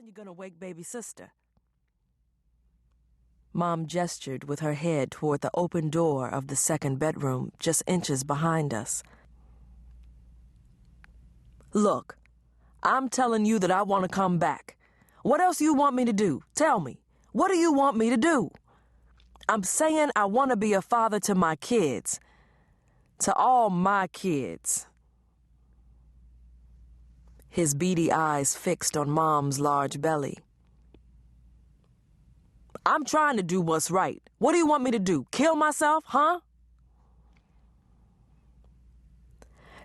when you're gonna wake baby sister?" Mom gestured with her head toward the open door of the second bedroom, just inches behind us. "Look, I'm telling you that I want to come back. What else you want me to do? Tell me. What do you want me to do? I'm saying I want to be a father to my kids. To all my kids." His beady eyes fixed on Mom's large belly. "I'm trying to do what's right. What do you want me to do? Kill myself, huh?"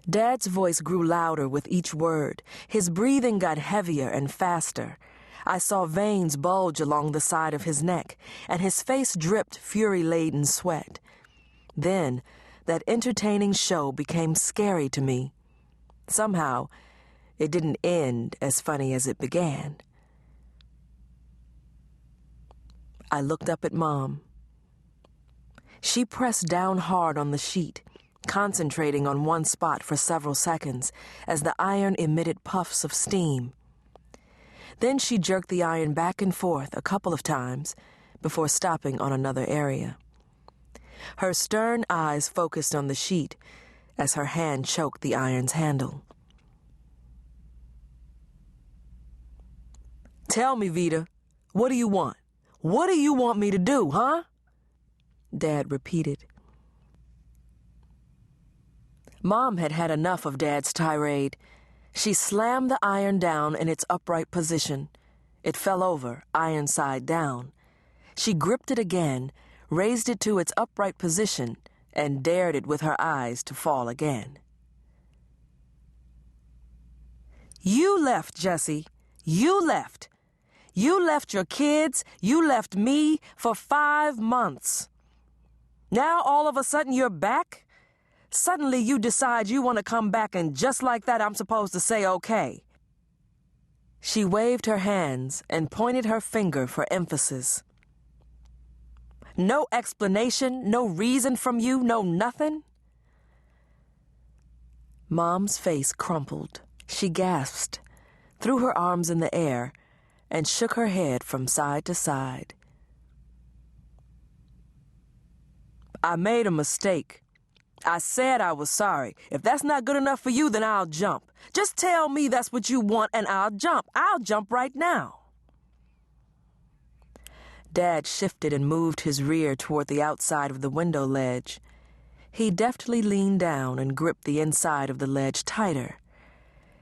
Dad's voice grew louder with each word. His breathing got heavier and faster. I saw veins bulge along the side of his neck, and his face dripped fury-laden sweat. Then, that entertaining show became scary to me. Somehow, it didn't end as funny as it began. I looked up at Mom. She pressed down hard on the sheet, concentrating on one spot for several seconds as the iron emitted puffs of steam. Then she jerked the iron back and forth a couple of times before stopping on another area. Her stern eyes focused on the sheet as her hand choked the iron's handle. "Tell me, Vita, what do you want? What do you want me to do, huh?" Dad repeated. Mom had had enough of Dad's tirade. She slammed the iron down in its upright position. It fell over, iron side down. She gripped it again, raised it to its upright position, and dared it with her eyes to fall again. "You left, Jesse. You left. You left your kids, you left me for 5 months. Now all of a sudden you're back? Suddenly you decide you want to come back, and just like that I'm supposed to say okay." She waved her hands and pointed her finger for emphasis. "No explanation, no reason from you, no nothing?" Mom's face crumpled. She gasped, threw her arms in the air, and shook her head from side to side. "I made a mistake. I said I was sorry. If that's not good enough for you, then I'll jump. Just tell me that's what you want and I'll jump. I'll jump right now." Dad shifted and moved his rear toward the outside of the window ledge. He deftly leaned down and gripped the inside of the ledge tighter.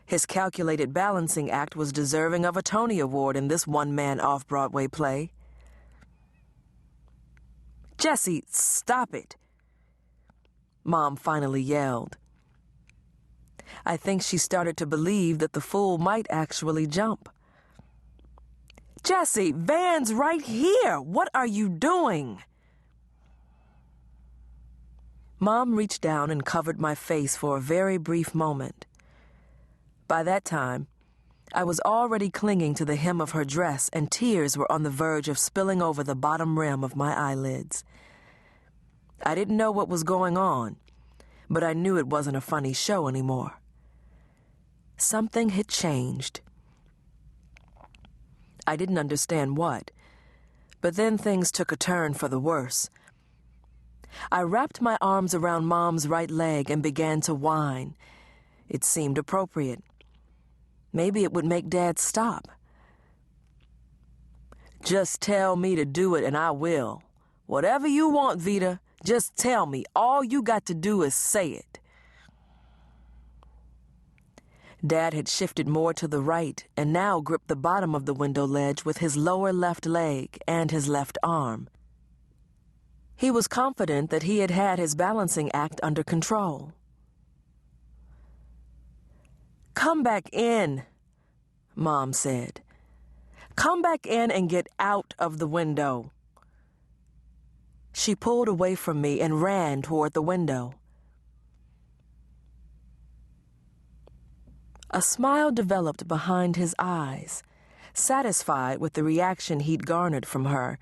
His calculated balancing act was deserving of a Tony Award in this one-man off-Broadway play. "Jesse, stop it," Mom finally yelled. I think she started to believe that the fool might actually jump. "Jesse, Van's right here. What are you doing?" Mom reached down and covered my face for a very brief moment. By that time, I was already clinging to the hem of her dress, and tears were on the verge of spilling over the bottom rim of my eyelids. I didn't know what was going on, but I knew it wasn't a funny show anymore. Something had changed. I didn't understand what, but then things took a turn for the worse. I wrapped my arms around Mom's right leg and began to whine. It seemed appropriate. Maybe it would make Dad stop. "Just tell me to do it and I will. Whatever you want, Vita, just tell me. All you got to do is say it." Dad had shifted more to the right and now gripped the bottom of the window ledge with his lower left leg and his left arm. He was confident that he had had his balancing act under control. "Come back in," Mom said. "Come back in and get out of the window." She pulled away from me and ran toward the window. A smile developed behind his eyes. Satisfied with the reaction he'd garnered from her,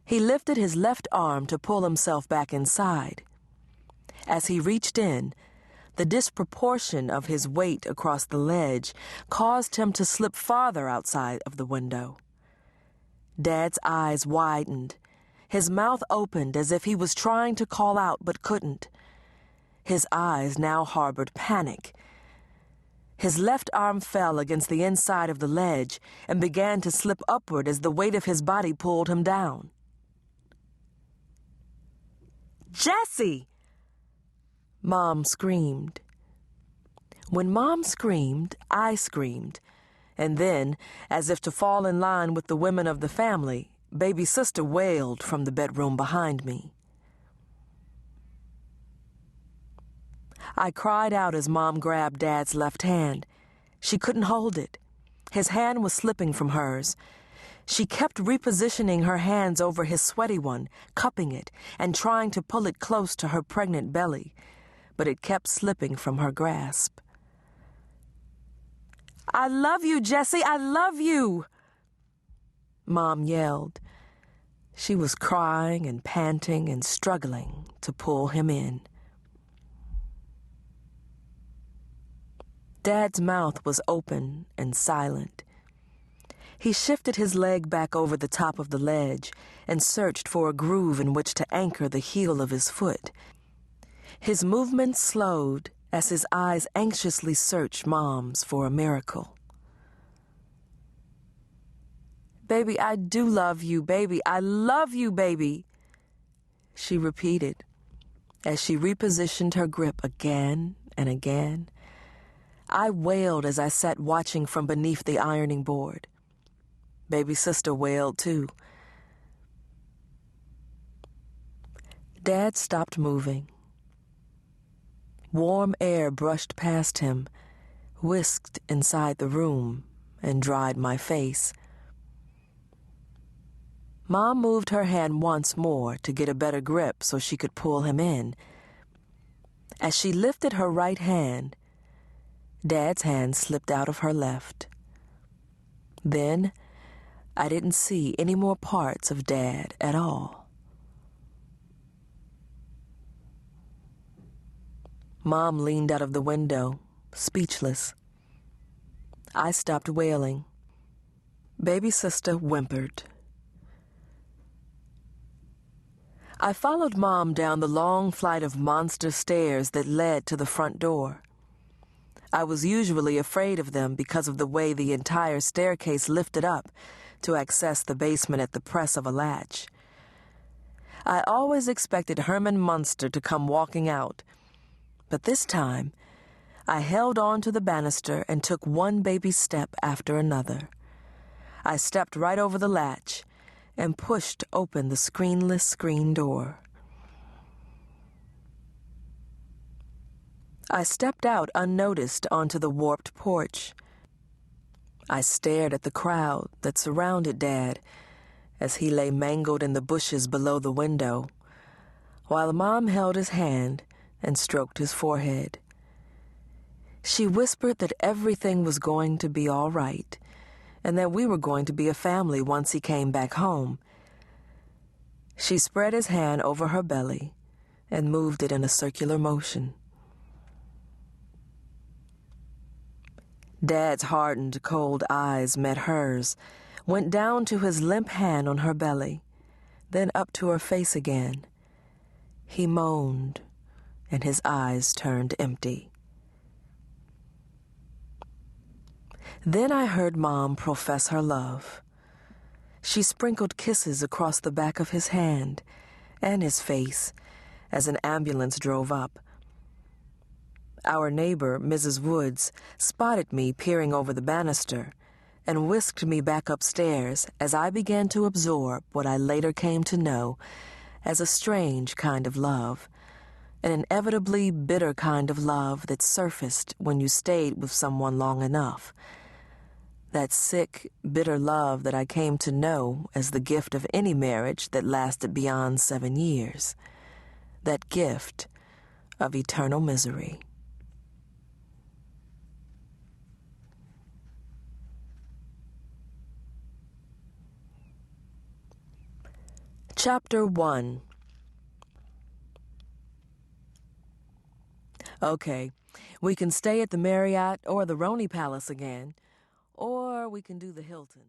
he lifted his left arm to pull himself back inside. As he reached in, The disproportion of his weight across the ledge caused him to slip farther outside of the window. Dad's eyes widened. His mouth opened as if he was trying to call out but couldn't. His eyes now harbored panic. His left arm fell against the inside of the ledge and began to slip upward as the weight of his body pulled him down. "Jesse!" Mom screamed. When Mom screamed, I screamed. And then, as if to fall in line with the women of the family, baby sister wailed from the bedroom behind me. I cried out as Mom grabbed Dad's left hand. She couldn't hold it. His hand was slipping from hers. She kept repositioning her hands over his sweaty one, cupping it, and trying to pull it close to her pregnant belly, but it kept slipping from her grasp. "I love you, Jesse, I love you!" Mom yelled. She was crying and panting and struggling to pull him in. Dad's mouth was open and silent. He shifted his leg back over the top of the ledge and searched for a groove in which to anchor the heel of his foot. His movements slowed as his eyes anxiously searched Mom's for a miracle. "Baby, I do love you, baby. I love you, baby," she repeated as she repositioned her grip again and again. I wailed as I sat watching from beneath the ironing board. Baby sister wailed too. Dad stopped moving. Warm air brushed past him, whisked inside the room, and dried my face. Mom moved her hand once more to get a better grip so she could pull him in. As she lifted her right hand, Dad's hand slipped out of her left. Then, I didn't see any more parts of Dad at all. Mom leaned out of the window, speechless. I stopped wailing. Baby sister whimpered. I followed Mom down the long flight of monster stairs that led to the front door. I was usually afraid of them because of the way the entire staircase lifted up to access the basement at the press of a latch. I always expected Herman Munster to come walking out, but this time I held on to the banister and took one baby step after another. I stepped right over the latch and pushed open the screenless screen door. I stepped out unnoticed onto the warped porch. I stared at the crowd that surrounded Dad as he lay mangled in the bushes below the window, while Mom held his hand and stroked his forehead. She whispered that everything was going to be all right, and that we were going to be a family once he came back home. She spread his hand over her belly and moved it in a circular motion. Dad's hardened, cold eyes met hers, went down to his limp hand on her belly, then up to her face again. He moaned, and his eyes turned empty. Then I heard Mom profess her love. She sprinkled kisses across the back of his hand and his face as an ambulance drove up. Our neighbor, Mrs. Woods, spotted me peering over the banister and whisked me back upstairs as I began to absorb what I later came to know as a strange kind of love, an inevitably bitter kind of love that surfaced when you stayed with someone long enough. That sick, bitter love that I came to know as the gift of any marriage that lasted beyond 7 years. That gift of eternal misery. Chapter 1. Okay, We can stay at the Marriott or the Roney Palace again, or we can do the Hilton.